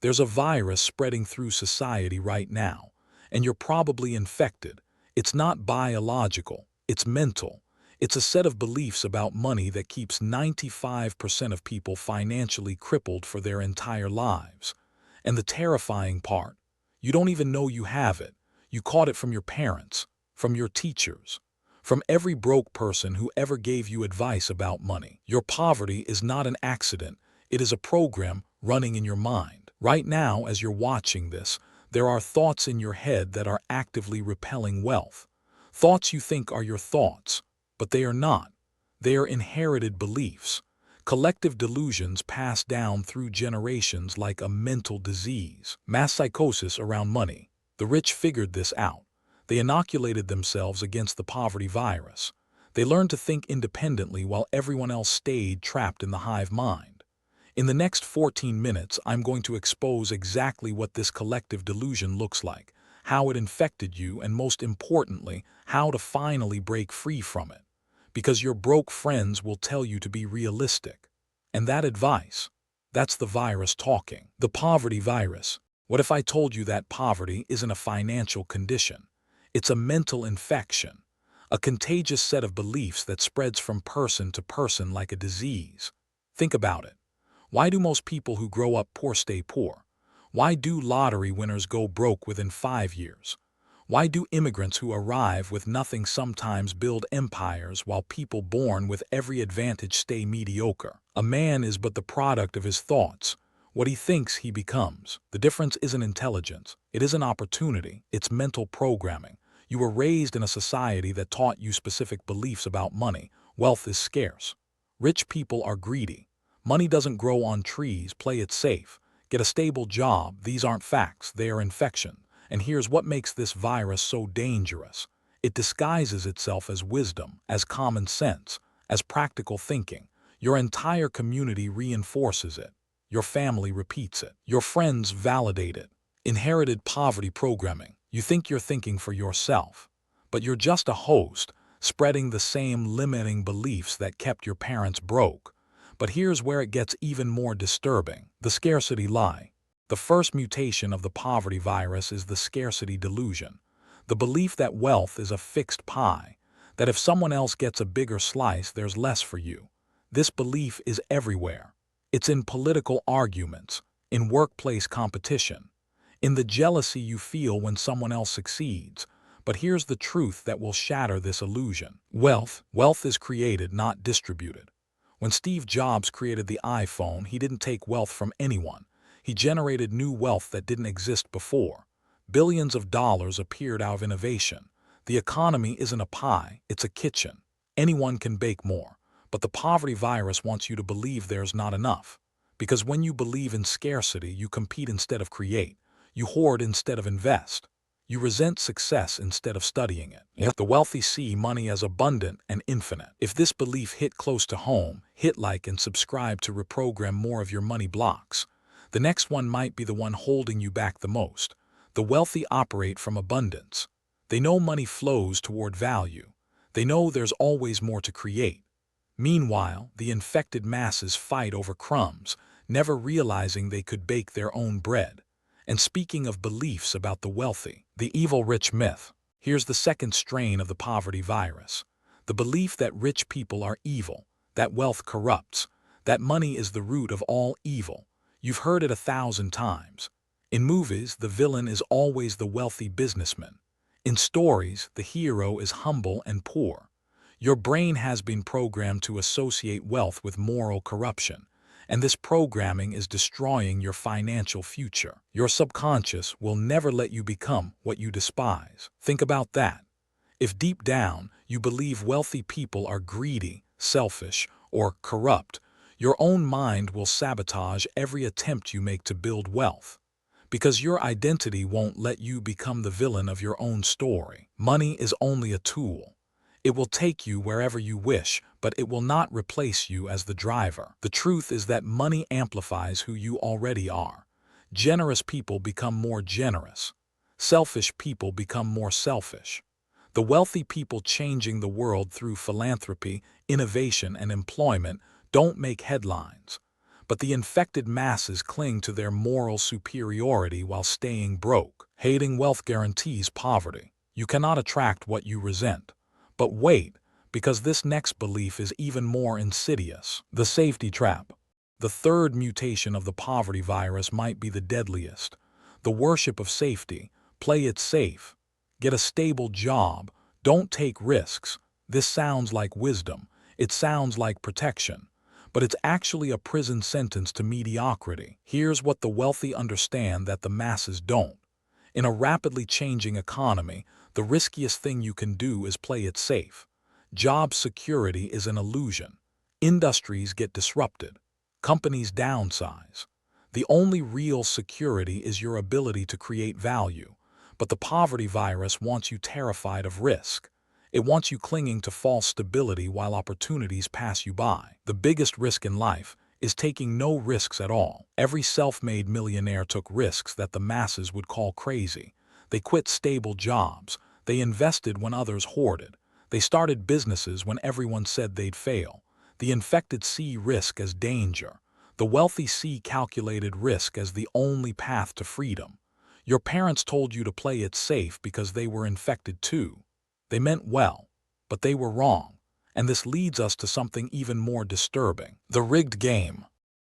There's a virus spreading through society right now, and you're probably infected. It's not biological, it's mental. It's a set of beliefs about money that keeps 95% of people financially crippled for their entire lives. And the terrifying part, you don't even know you have it. You caught it from your parents, from your teachers, from every broke person who ever gave you advice about money. Your poverty is not an accident. It is a program running in your mind. Right now, as you're watching this, there are thoughts in your head that are actively repelling wealth. Thoughts you think are your thoughts, but they are not. They are inherited beliefs, collective delusions passed down through generations like a mental disease. Mass psychosis around money. The rich figured this out. They inoculated themselves against the poverty virus. They learned to think independently while everyone else stayed trapped in the hive mind. In the next 14 minutes, I'm going to expose exactly what this collective delusion looks like, how it infected you, and most importantly, how to finally break free from it. Because your broke friends will tell you to be realistic. And that advice, that's the virus talking. The poverty virus. What if I told you that poverty isn't a financial condition? It's a mental infection, a contagious set of beliefs that spreads from person to person like a disease. Think about it. Why do most people who grow up poor stay poor? Why do lottery winners go broke within 5 years? Why do immigrants who arrive with nothing sometimes build empires while people born with every advantage stay mediocre? A man is but the product of his thoughts. What he thinks he becomes. The difference isn't intelligence. It isn't opportunity. It's mental programming. You were raised in a society that taught you specific beliefs about money. Wealth is scarce. Rich people are greedy. Money doesn't grow on trees. Play it safe. Get a stable job. These aren't facts. They are infection. And here's what makes this virus so dangerous. It disguises itself as wisdom, as common sense, as practical thinking. Your entire community reinforces it. Your family repeats it. Your friends validate it. Inherited poverty programming. You think you're thinking for yourself, but you're just a host, spreading the same limiting beliefs that kept your parents broke. But here's where it gets even more disturbing. The scarcity lie. The first mutation of the poverty virus is the scarcity delusion. The belief that wealth is a fixed pie, that if someone else gets a bigger slice, there's less for you. This belief is everywhere. It's in political arguments, in workplace competition, in the jealousy you feel when someone else succeeds. But here's the truth that will shatter this illusion. Wealth is created, not distributed. When Steve Jobs created the iPhone, he didn't take wealth from anyone. He generated new wealth that didn't exist before. Billions of dollars appeared out of innovation. The economy isn't a pie, it's a kitchen. Anyone can bake more. But the poverty virus wants you to believe there's not enough. Because when you believe in scarcity, you compete instead of create. You hoard instead of invest. You resent success instead of studying it. Yep. The wealthy see money as abundant and infinite. If this belief hit close to home, hit like and subscribe to reprogram more of your money blocks. The next one might be the one holding you back the most. The wealthy operate from abundance. They know money flows toward value. They know there's always more to create. Meanwhile, the infected masses fight over crumbs, never realizing they could bake their own bread. And speaking of beliefs about the wealthy, the evil rich myth. Here's the second strain of the poverty virus. The belief that rich people are evil, that wealth corrupts, that money is the root of all evil. You've heard it 1,000 times. In movies, the villain is always the wealthy businessman. In stories, the hero is humble and poor. Your brain has been programmed to associate wealth with moral corruption. And this programming is destroying your financial future. Your subconscious will never let you become what you despise. Think about that. If deep down you believe wealthy people are greedy, selfish, or corrupt, your own mind will sabotage every attempt you make to build wealth. Because your identity won't let you become the villain of your own story. Money is only a tool. It will take you wherever you wish, but it will not replace you as the driver. The truth is that money amplifies who you already are. Generous people become more generous. Selfish people become more selfish. The wealthy people changing the world through philanthropy, innovation, and employment don't make headlines. but the infected masses cling to their moral superiority while staying broke. Hating wealth guarantees poverty. You cannot attract what you resent. But wait, because this next belief is even more insidious. The safety trap. The third mutation of the poverty virus might be the deadliest. The worship of safety. Play it safe. Get a stable job. Don't take risks. This sounds like wisdom. It sounds like protection. But it's actually a prison sentence to mediocrity. Here's what the wealthy understand that the masses don't. In a rapidly changing economy, the riskiest thing you can do is play it safe. Job security is an illusion. Industries get disrupted. Companies downsize. The only real security is your ability to create value. But the poverty virus wants you terrified of risk. It wants you clinging to false stability while opportunities pass you by. The biggest risk in life is taking no risks at all. Every self-made millionaire took risks that the masses would call crazy. They quit stable jobs. They invested when others hoarded. They started businesses when everyone said they'd fail. The infected see risk as danger. The wealthy see calculated risk as the only path to freedom. Your parents told you to play it safe because they were infected too. They meant well, but they were wrong. And this leads us to something even more disturbing. The rigged game.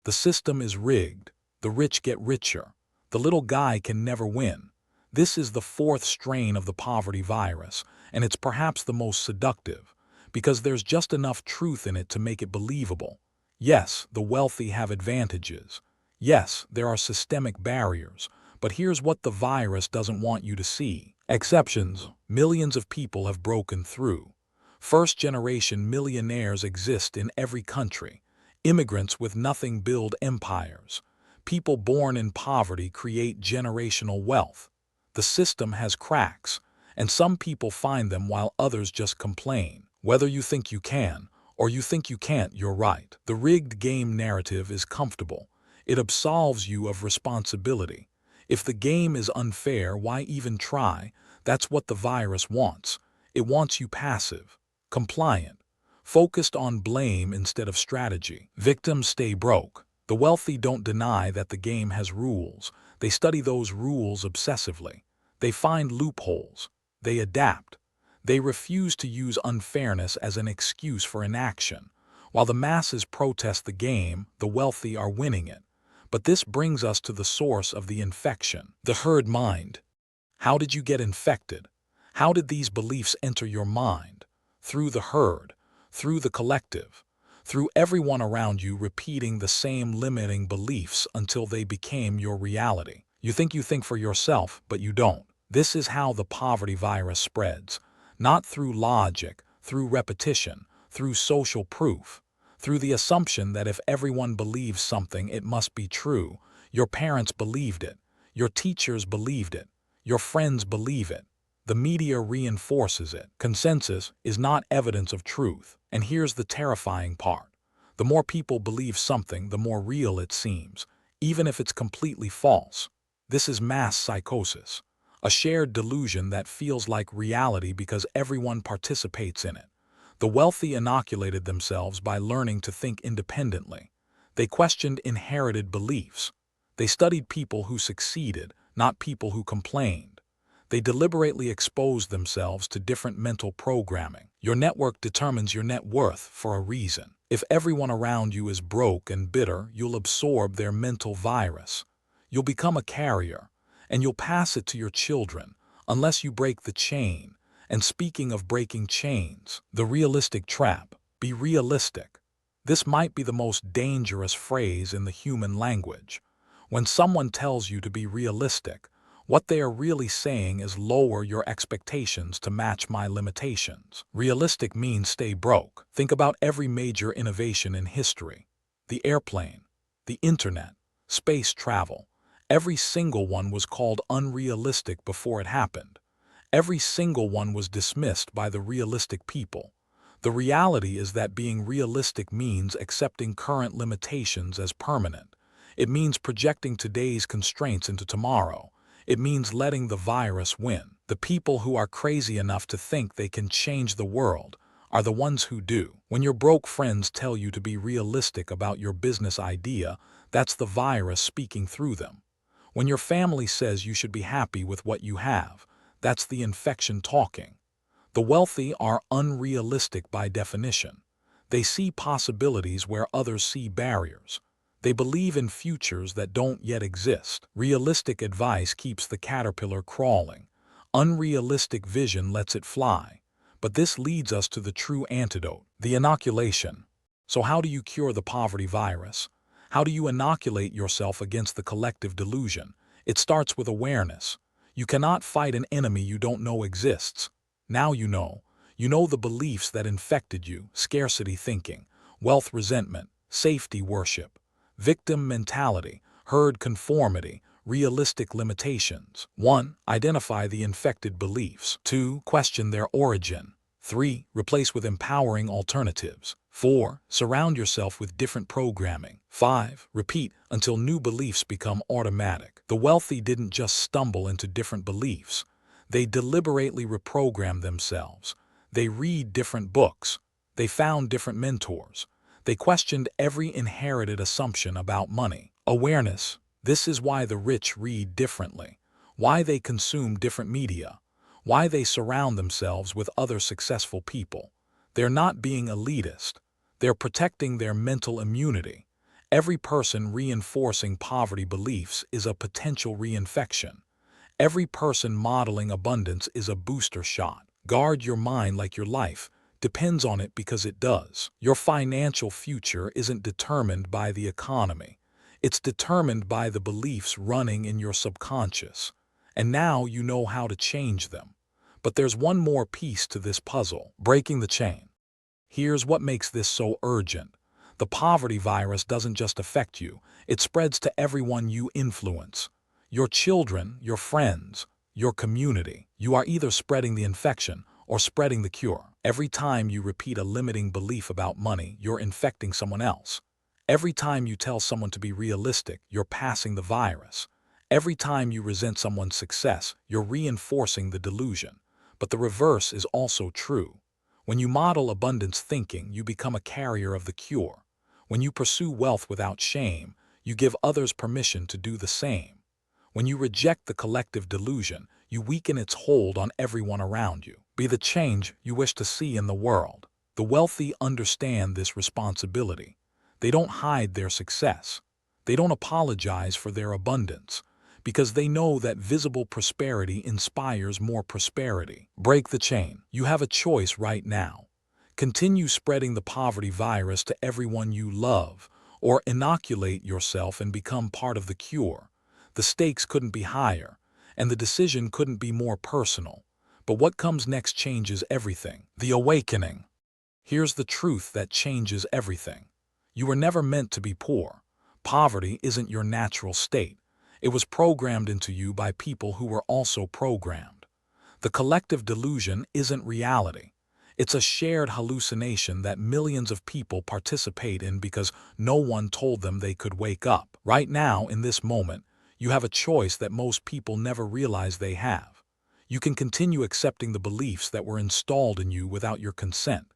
The system is rigged. The rich get richer. The little guy can never win. This is the fourth strain of the poverty virus, and it's perhaps the most seductive, because there's just enough truth in it to make it believable. Yes, the wealthy have advantages. Yes, there are systemic barriers, but here's what the virus doesn't want you to see. Exceptions. Millions of people have broken through. First-generation millionaires exist in every country. Immigrants with nothing build empires. People born in poverty create generational wealth. The system has cracks, and some people find them while others just complain. Whether you think you can, or you think you can't, you're right. The rigged game narrative is comfortable. It absolves you of responsibility. If the game is unfair, why even try? That's what the virus wants. It wants you passive, compliant, focused on blame instead of strategy. Victims stay broke. The wealthy don't deny that the game has rules. They study those rules obsessively. They find loopholes. They adapt. They refuse to use unfairness as an excuse for inaction. While the masses protest the game, the wealthy are winning it. But this brings us to the source of the infection, the herd mind. How did you get infected? How did these beliefs enter your mind? Through the herd, through the collective, through everyone around you repeating the same limiting beliefs until they became your reality. You think for yourself, but you don't. This is how the poverty virus spreads. Not through logic, through repetition, through social proof. Through the assumption that if everyone believes something, it must be true. Your parents believed it. Your teachers believed it. Your friends believe it. The media reinforces it. Consensus is not evidence of truth. And here's the terrifying part. The more people believe something, the more real it seems, even if it's completely false. This is mass psychosis, a shared delusion that feels like reality because everyone participates in it. The wealthy inoculated themselves by learning to think independently. They questioned inherited beliefs. They studied people who succeeded, not people who complained. They deliberately exposed themselves to different mental programming. Your network determines your net worth for a reason. If everyone around you is broke and bitter, you'll absorb their mental virus. You'll become a carrier, and you'll pass it to your children, unless you break the chain. And speaking of breaking chains, the realistic trap. Be realistic. This might be the most dangerous phrase in the human language. When someone tells you to be realistic, what they are really saying is lower your expectations to match my limitations. Realistic means stay broke. Think about every major innovation in history. The airplane, the internet, space travel. Every single one was called unrealistic before it happened. Every single one was dismissed by the realistic people. The reality is that being realistic means accepting current limitations as permanent. It means projecting today's constraints into tomorrow. It means letting the virus win. The people who are crazy enough to think they can change the world are the ones who do. When your broke friends tell you to be realistic about your business idea, that's the virus speaking through them. When your family says you should be happy with what you have, that's the infection talking. The wealthy are unrealistic by definition. They see possibilities where others see barriers. They believe in futures that don't yet exist. Realistic advice keeps the caterpillar crawling. Unrealistic vision lets it fly. But this leads us to the true antidote, the inoculation. So how do you cure the poverty virus? How do you inoculate yourself against the collective delusion? It starts with awareness. You cannot fight an enemy you don't know exists. Now you know. You know the beliefs that infected you: scarcity thinking, wealth resentment, safety worship, victim mentality, herd conformity, realistic limitations. 1. Identify the infected beliefs. 2. Question their origin. 3. Replace with empowering alternatives. 4. Surround yourself with different programming. 5. Repeat until new beliefs become automatic. The wealthy didn't just stumble into different beliefs. They deliberately reprogrammed themselves. They read different books. They found different mentors. They questioned every inherited assumption about money. Awareness. This is why the rich read differently, why they consume different media, why they surround themselves with other successful people. They're not being elitist. They're protecting their mental immunity. Every person reinforcing poverty beliefs is a potential reinfection. Every person modeling abundance is a booster shot. Guard your mind like your life depends on it, because it does. Your financial future isn't determined by the economy. It's determined by the beliefs running in your subconscious. And now you know how to change them. But there's one more piece to this puzzle: breaking the chain. Here's what makes this so urgent. The poverty virus doesn't just affect you, it spreads to everyone you influence. Your children, your friends, your community. You are either spreading the infection or spreading the cure. Every time you repeat a limiting belief about money, you're infecting someone else. Every time you tell someone to be realistic, you're passing the virus. Every time you resent someone's success, you're reinforcing the delusion. But the reverse is also true. When you model abundance thinking, you become a carrier of the cure. When you pursue wealth without shame, you give others permission to do the same. When you reject the collective delusion, you weaken its hold on everyone around you. Be the change you wish to see in the world. The wealthy understand this responsibility. They don't hide their success. They don't apologize for their abundance, because they know that visible prosperity inspires more prosperity. Break the chain. You have a choice right now. Continue spreading the poverty virus to everyone you love, or inoculate yourself and become part of the cure. The stakes couldn't be higher, and the decision couldn't be more personal. But what comes next changes everything. The awakening. Here's the truth that changes everything. You were never meant to be poor. Poverty isn't your natural state. It was programmed into you by people who were also programmed. The collective delusion isn't reality. It's a shared hallucination that millions of people participate in because no one told them they could wake up. Right now, in this moment, you have a choice that most people never realize they have. You can continue accepting the beliefs that were installed in you without your consent,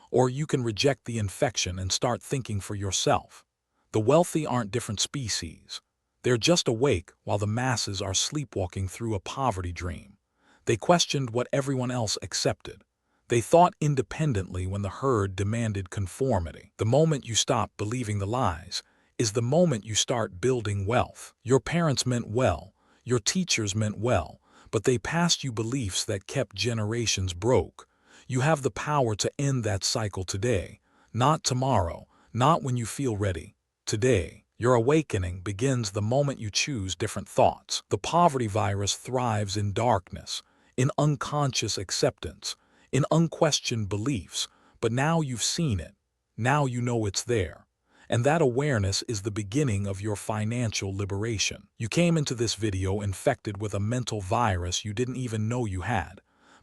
or you can reject the infection and start thinking for yourself. The wealthy aren't different species. They're just awake while the masses are sleepwalking through a poverty dream. They questioned what everyone else accepted. They thought independently when the herd demanded conformity. The moment you stop believing the lies is the moment you start building wealth. Your parents meant well, your teachers meant well, but they passed you beliefs that kept generations broke. You have the power to end that cycle today, not tomorrow, not when you feel ready. Today, your awakening begins the moment you choose different thoughts. The poverty virus thrives in darkness, in unconscious acceptance, in unquestioned beliefs, but now you've seen it. Now you know it's there. And that awareness is the beginning of your financial liberation. You came into this video infected with a mental virus you didn't even know you had.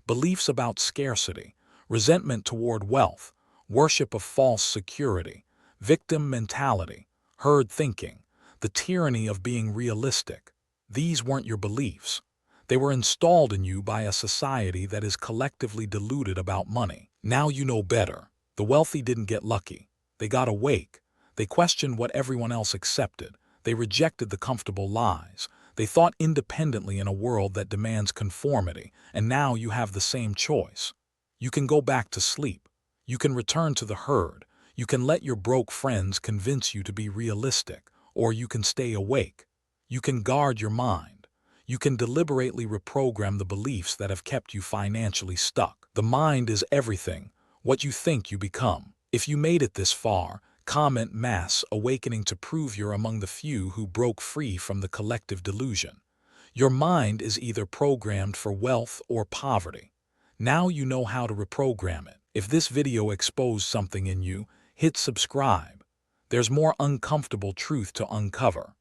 Beliefs about scarcity, resentment toward wealth, worship of false security, victim mentality, herd thinking, the tyranny of being realistic. These weren't your beliefs. They were installed in you by a society that is collectively deluded about money. Now you know better. The wealthy didn't get lucky. They got awake. They questioned what everyone else accepted. They rejected the comfortable lies. They thought independently in a world that demands conformity, and now you have the same choice. You can go back to sleep. You can return to the herd. You can let your broke friends convince you to be realistic, or you can stay awake. You can guard your mind. You can deliberately reprogram the beliefs that have kept you financially stuck. The mind is everything, what you think you become. If you made it this far, comment mass awakening to prove you're among the few who broke free from the collective delusion. Your mind is either programmed for wealth or poverty. Now you know how to reprogram it. If this video exposed something in you, hit subscribe. There's more uncomfortable truth to uncover.